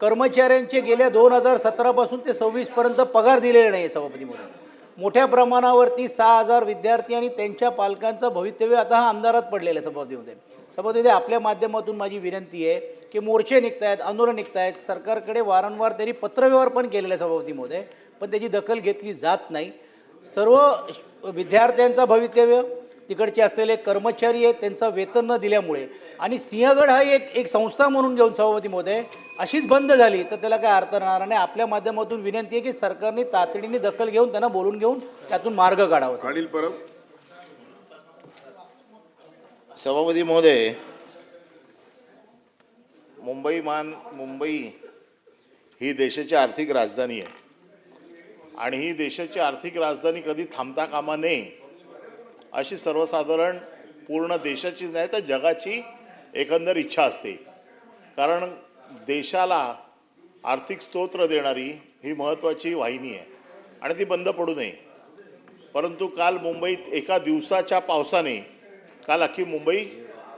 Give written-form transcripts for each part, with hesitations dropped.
कर्मचाऱ्यांचे गेल्या 2017 पासून ते 26 पर्यंत पगार दिलेले नाही सभापती महोदय. मोठ्या प्रमाणावरती 6,000 विद्यार्थी आणि त्यांच्या पालकांचं भवितव्य आता हा अंधारात पडलेलं आहे सभापती महोदय. सभापती महोदय, आपल्या माध्यमातून माझी विनंती आहे की मोर्चे निघतायत, आंदोलन निघतायत, सरकारकडे वारंवार त्यांनी पत्रव्यवहार पण केलेला आहे सभापती महोदय, पण त्याची दखल घेतली जात नाही. सर्व विद्यार्थ्यांचं भवितव्य, तिकडचे असलेले कर्मचारी आहेत त्यांचं वेतन न दिल्यामुळे आणि सिंहगड हा एक संस्था म्हणून घेऊन सभापती महोदय अशीच बंद झाली तर त्याला काय अर्थ राहणार नाही. आपल्या माध्यमातून विनंती आहे की सरकारने तातडीने दखल घेऊन त्यांना बोलून घेऊन त्यातून मार्ग काढावा. अनिल परब. सभापती महोदय, मुंबई ही देशाची आर्थिक राजधानी आहे आणि ही देशाची आर्थिक राजधानी कधी थांबता कामा नये अशी सर्वसाधारण पूर्ण देशाची नाही तर जगाची एकंदर इच्छा असते. कारण देशाला आर्थिक स्तोत्र देणारी ही महत्त्वाची वाहिनी आहे आणि ती बंद पडू नये. परंतु काल मुंबईत एका दिवसाच्या पावसाने काल अख्खी मुंबई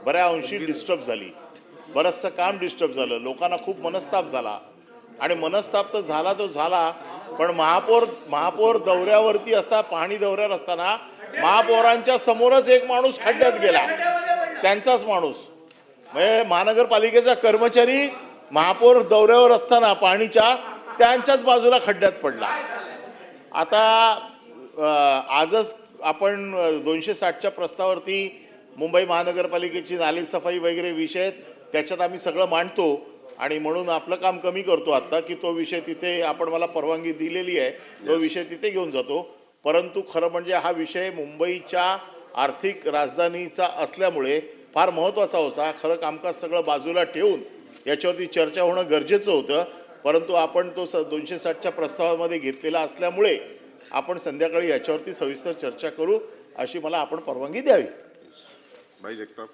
बऱ्या अंशी डिस्टर्ब झाली. बरंचसं काम डिस्टर्ब झालं, लोकांना खूप मनस्ताप झाला आणि मनस्ताप तर झाला तो झाला. पण महापौर दौऱ्यावरती पाहणी दौऱ्यावर असताना महापौरांच्या समोरच एक माणूस खड्ड्यात गेला, त्यांचाच माणूस म्हणजे महानगरपालिकेचा कर्मचारी महापौर दौऱ्यावर असताना पाहणीच्या त्यांच्याच बाजूला खड्ड्यात पडला. आता आजच आपण 260च्या प्रस्तावावरती मुंबई महानगरपालिकेची नाली सफाई वगैरे विषय आहेत, त्याच्यात आम्ही सगळं मांडतो आणि म्हणून आपलं काम कमी करतो आत्ता की तो विषय तिथे आपण मला परवानगी दिलेली आहे, तो विषय तिथे घेऊन जातो. परंतु खरं म्हणजे हा विषय मुंबईच्या आर्थिक राजधानीचा असल्यामुळे फार महत्त्वाचा होता. खरं कामकाज सगळं बाजूला ठेवून याच्यावरती चर्चा होणं गरजेचं होतं. परंतु आपण तो 260च्या प्रस्तावामध्ये घेतलेला असल्यामुळे आपण संध्याकाळी याच्यावरती सविस्तर चर्चा करू अशी मला आपण परवानगी द्यावी. भाई जगताप.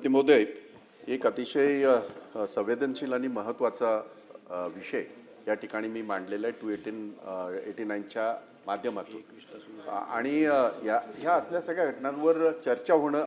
महोदय, एक अतिशय संवेदनशील आणि महत्त्वाचा विषय या ठिकाणी मी मांडलेला आहे 289च्या माध्यमातून आणि ह्या असल्या सगळ्या घटनांवर चर्चा होणं